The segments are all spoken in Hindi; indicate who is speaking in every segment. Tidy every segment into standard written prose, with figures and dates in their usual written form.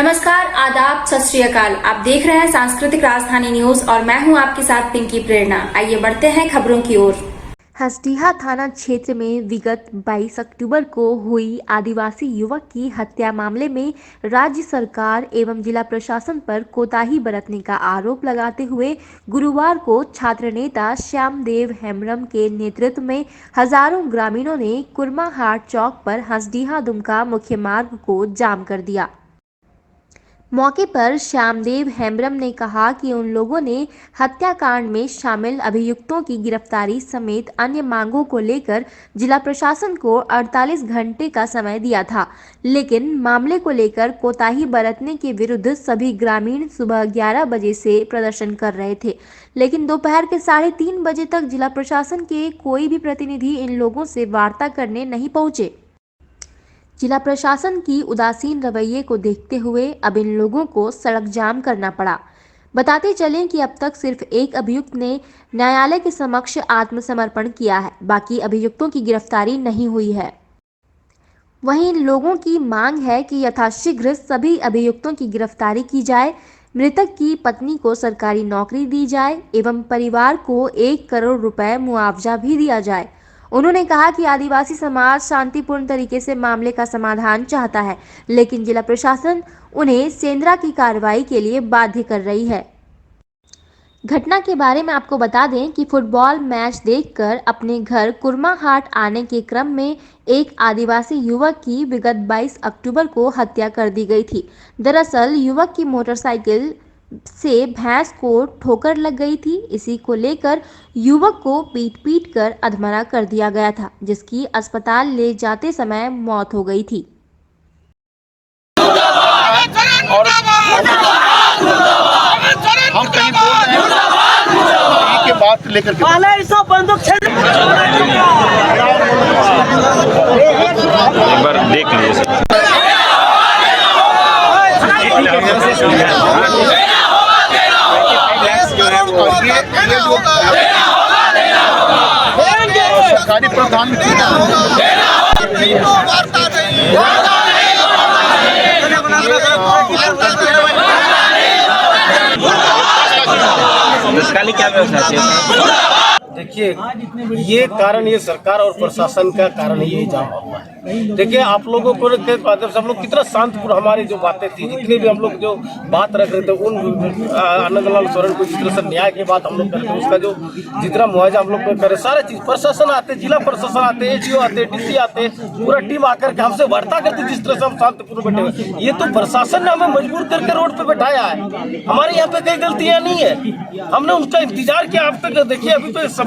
Speaker 1: नमस्कार, आदाब, सत श्री अकाल। आप देख रहे हैं सांस्कृतिक राजधानी न्यूज और मैं हूं आपके साथ पिंकी प्रेरणा। आइए बढ़ते हैं खबरों की ओर।
Speaker 2: हंसडीहा थाना क्षेत्र में विगत 22 अक्टूबर को हुई आदिवासी युवक की हत्या मामले में राज्य सरकार एवं जिला प्रशासन पर कोताही बरतने का आरोप लगाते हुए गुरुवार को छात्र नेता श्यामदेव हेम्ब्रम के नेतृत्व में हजारों ग्रामीणों ने कुर्माहाट चौक पर हंसडीहा दुमका मुख्य मार्ग को जाम कर दिया। मौके पर श्यामदेव हेम्ब्रम ने कहा कि उन लोगों ने हत्याकांड में शामिल अभियुक्तों की गिरफ्तारी समेत अन्य मांगों को लेकर जिला प्रशासन को 48 घंटे का समय दिया था, लेकिन मामले को लेकर कोताही बरतने के विरुद्ध सभी ग्रामीण सुबह 11 बजे से प्रदर्शन कर रहे थे, लेकिन दोपहर के 3:30 बजे तक जिला प्रशासन के कोई भी प्रतिनिधि इन लोगों से वार्ता करने नहीं पहुंचे। जिला प्रशासन की उदासीन रवैये को देखते हुए अब इन लोगों को सड़क जाम करना पड़ा। बताते चलें कि अब तक सिर्फ एक अभियुक्त ने न्यायालय के समक्ष आत्मसमर्पण किया है, बाकी अभियुक्तों की गिरफ्तारी नहीं हुई है। वहीं लोगों की मांग है कि यथाशीघ्र सभी अभियुक्तों की गिरफ्तारी की जाए, मृतक की पत्नी को सरकारी नौकरी दी जाए एवं परिवार को 1 करोड़ रुपए मुआवजा भी दिया जाए। उन्होंने कहा कि आदिवासी समाज शांतिपूर्ण तरीके से मामले का समाधान चाहता है, लेकिन जिला प्रशासन उन्हें सेंद्रा की कार्रवाई के लिए बाध्य कर रही है। घटना के बारे में आपको बता दें कि फुटबॉल मैच देखकर अपने घर कुर्माहाट आने के क्रम में एक आदिवासी युवक की विगत 22 अक्टूबर को हत्या कर दी गई थी। दरअसल युवक की मोटरसाइकिल से भैंस को ठोकर लग गई थी। इसी को लेकर युवक को पीट कर अधमरा कर दिया गया था, जिसकी अस्पताल ले जाते समय मौत हो गई थी।
Speaker 3: और हम कहीं बोल रहे हैं के बात लेकर के
Speaker 4: एक बार देख लीजिए
Speaker 3: सरकारी प्रधान
Speaker 4: क्या व्यवस्था?
Speaker 5: देखिए, ये कारण ये सरकार और प्रशासन का कारण ये जाम हुआ है। देखिए, आप लोगों को हम लोग कितना शांतिपूर्ण हमारी जो बातें थी, जितने भी हम लोग जो बात रख रहे थे, उन आनंदलाल सोरेन को जिस तरह से न्याय के बाद हम लोग करते, उसका जो जितना मुआवजा हम लोग को करे, सारे चीज प्रशासन आते, जिला प्रशासन आते, एजीओ आते, डीसी आते, पूरा टीम आकर के हमसे वार्ता करते, जिस तरह से हम शांतिपूर्ण बैठे हुए। ये तो प्रशासन ने हमें मजबूर करके रोड पे बैठाया है। हमारे यहाँ पे कई गलतियां नहीं है, हमने उनका इंतजार किया। अब तक देखिए, अभी तो इतना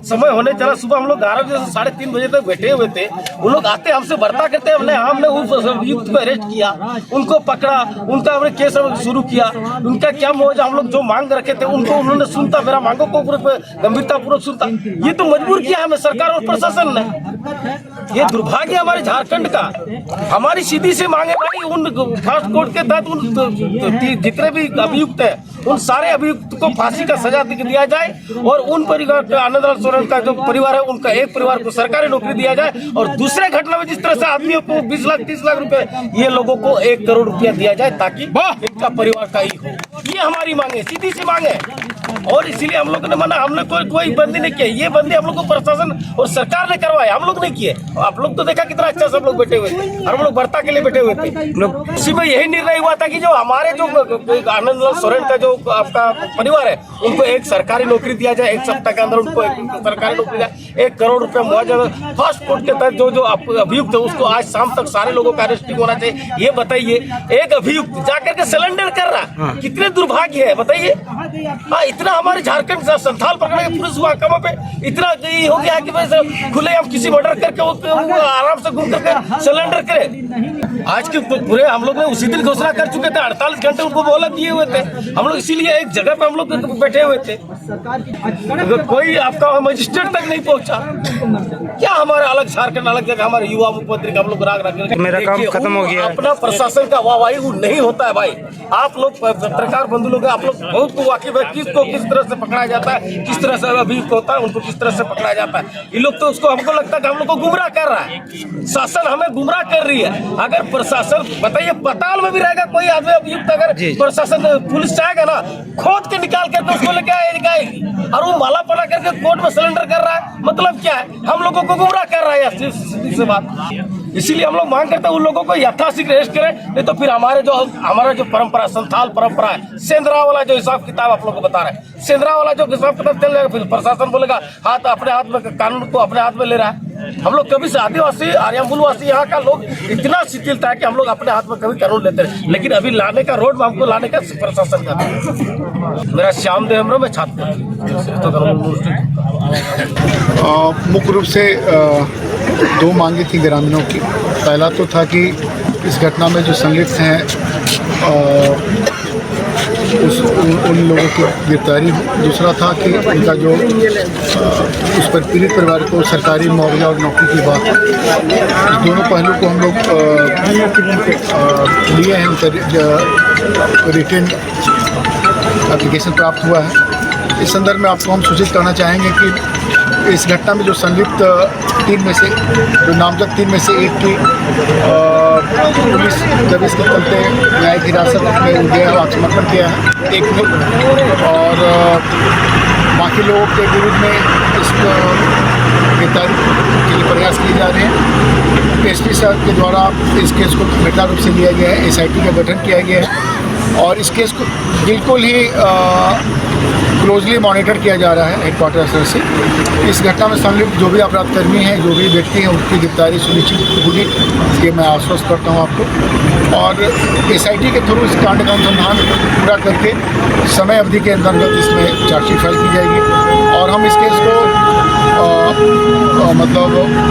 Speaker 5: समय होने चला, सुबह हम लोग 11 बजे से 3:30 बजे तक बैठे हुए थे। उन लोग आते, हमसे वार्ता करते, हमने उस अभियुक्त को अरेस्ट किया, उनको पकड़ा, उनका हमने केस शुरू किया, उनका क्या मुआवजा हम लोग जो मांग रखे थे उनको उन्होंने सुनता, मेरा मांगों को गंभीरता पूर्वक सुनता। ये तो मजबूर किया हमें सरकार और प्रशासन ने। ये दुर्भाग्य हमारे झारखंड का। हमारी सीधी से मांगे भाई उन फास्ट कोर्ट के तहत उन जितने भी अभियुक्त है, उन सारे अभियुक्त को फांसी का सजा दिया जाए और उन परिवार आनंदलाल सोरेन का जो परिवार है, उनका एक परिवार को सरकारी नौकरी दिया जाए। और दूसरे घटना में जिस तरह से आदमियों को 20 लाख 30 लाख रुपए, ये लोगों को 1 करोड़ रुपया दिया जाए ताकि इनका परिवार का ही हो। ये हमारी मांगे, सीधी सी मांगे, और इसीलिए हम लोगों ने मना। हमने कोई बंदी नहीं किया, ये बंदी हम लोग को प्रशासन और सरकार ने करवाए, हम लोग नहीं किए। आप लोग तो देखा कितना अच्छा सब लोग बैठे हुए थे, हम लोग वार्ता के लिए बैठे हुए थे। उसी में यही निर्णय हुआ था कि जो हमारे जो आनंदलाल सोरेन का जो आपका परिवार है, उनको एक सरकारी नौकरी दिया जाए, 1 सप्ताह के अंदर उनको एक सरकारी नौकरी दिया, 1 करोड़ रुपया मुआवजा। फास्ट फूड के तहत जो अभियुक्त है, उसको आज शाम तक सारे लोगों का अरेस्टिंग होना चाहिए। ये बताइए, एक अभियुक्त जाकर के सिलेंडर कर रहा, कितने दुर्भाग्य है बताइए। हाँ, इतना हमारे झारखंड संथाल पकड़ने के पुलिस महकमा पे इतना हो गया कि भाई खुले हम किसी मर्डर करके वो आराम से घूम करके सिलेंडर करे। आज के पूरे हम लोग ने उसी दिन घोषणा कर चुके थे, 48 घंटे उनको मोहलत दिए हुए थे। हम लोग इसीलिए एक जगह पे हम लोग बैठे हुए थे। अगर कोई आपका मजिस्ट्रेट तक नहीं पहुंचा, क्या हमारा अलग झारखंड अलग जगह हमारे युवा मुख्यमंत्री का हम लोग राग रख
Speaker 4: मेरा काम खत्म हो गया।
Speaker 5: अपना प्रशासन का वाहवाही वो नहीं होता है भाई। आप लोग पत्रकार बंधु लोग आप लोग बहुत को वाकिफ है किसको किस तरह से पकड़ा जाता है, किस तरह से अभियुक्त होता है, उनको किस तरह से पकड़ा जाता है। ये लोग तो उसको हमको लगता है कि हम लोग को गुमराह कर रहा है, शासन हमें गुमराह कर रही है। अगर प्रशासन बताइए पताल में भी रहेगा कोई आदमी अभियुक्त, अगर प्रशासन पुलिस चाहेगा ना खोद के निकाल के तो उसको लेके आएगी, और वो माला पड़ा करके कोर्ट में सरेंडर कर रहा है। मतलब क्या है, हम लोगों को गुमराह कर रहा है सीधी सी बात। इसीलिए हम लोग मांग करते हैं उन लोगों को यथाशीघ्र अरेस्ट करें, नहीं तो फिर हमारा जो परंपरा संथाल परंपरा है, सेंद्रा वाला जो हिसाब किताब आप लोग को बता रहे हैं, सेंद्रा वाला जो हिसाब किताब चल जाएगा, फिर प्रशासन बोलेगा हाथ अपने हाथ में, कानून को अपने हाथ में ले रहा है। हम लोग कभी से आदिवासी आर्यामूलवासी यहाँ का लोग इतना शिथिलता है कि हम लोग अपने हाथ में कभी कानून लेते हैं, लेकिन अभी लाने का रोड में हमको लाने का प्रशासन का। मेरा श्याम देव में छात्र
Speaker 6: मुख्य रूप से दो मांगे थी ग्रामीणों की। पहला तो था कि इस घटना में जो संलिप्त हैं उन लोगों की गिरफ्तारी हो। दूसरा था कि उनका जो उस पर पीड़ित परिवार को सरकारी मुआवजा और नौकरी की बात है। इस दोनों पहलू को हम लोग लिए हैं, उनका रिटन एप्लीकेशन प्राप्त हुआ है। इस संदर्भ में आपको हम सूचित करना चाहेंगे कि इस घटना में जो संलिप्त 3 में से, जो नामजद 3 में से एक की पुलिस जब इसके चलते न्यायिक हिरासत में गया आत्मसमर्पण किया है एक ने, और बाकी लोगों के विरुद्ध में इस गिरफ्तारी के लिए प्रयास किए जा रहे हैं। एसपी साहब के द्वारा इस केस को गंभीरता रूप से लिया गया है, SIT का गठन किया गया है और इस केस को बिल्कुल ही क्लोजली मॉनिटर किया जा रहा है हेडक्वार्टर स्तर से। इस घटना में संलिप्त जो भी अपराधकर्मी हैं, जो भी व्यक्ति हैं, उनकी गिरफ्तारी सुनिश्चित होगी, ये मैं आश्वस्त करता हूँ आपको। और SIT के थ्रू इस कांड का अनुसंधान पूरा करके समय अवधि के अंतर्गत इसमें चार्जशीट फाइल की जाएगी और हम इस केस को मतलब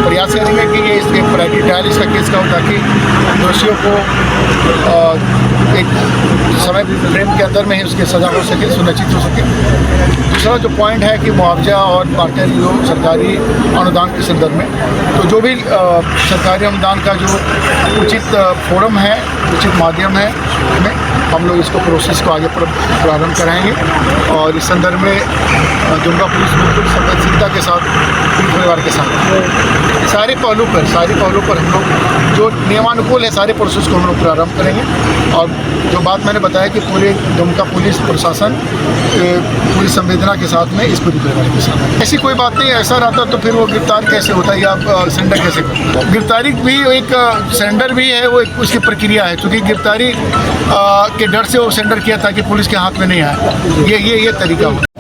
Speaker 6: प्रयास करेंगे कि ये इसके प्रायोरिटी ट्रायल इसका केस का हो, ताकि दोषियों को एक समय फ्रेम के अंदर में ही उसकी सज़ा हो सके, सुनिश्चित हो सके। दूसरा जो पॉइंट है कि मुआवजा और बांटने जो सरकारी अनुदान के संदर्भ में, तो जो भी सरकारी अनुदान का जो उचित फोरम है, उचित माध्यम है, में हम लोग इसको प्रोसेस को आगे प्रारंभ कराएंगे। और इस संदर्भ में दुर्गा पुलिस बिल्कुल संवेदनशीलता के साथ पीड़ित परिवार के साथ सारे पहलू पर हम लोग जो नियमानुकूल है सारे प्रोसेस को हम लोग प्रारंभ करेंगे। और जो बात मैंने बताया कि पूरे दुमका पुलिस प्रशासन पूरी संवेदना के साथ में इस पूरी परिवार के साथ, ऐसी कोई बात नहीं। ऐसा रहता तो फिर वो गिरफ्तार कैसे होता है या सरेंडर कैसे करता है? गिरफ्तारी भी एक सरेंडर भी है, वो एक उसकी प्रक्रिया है, क्योंकि गिरफ्तारी के डर से वो सरेंडर किया था कि पुलिस के हाथ में नहीं आया, ये तरीका हो।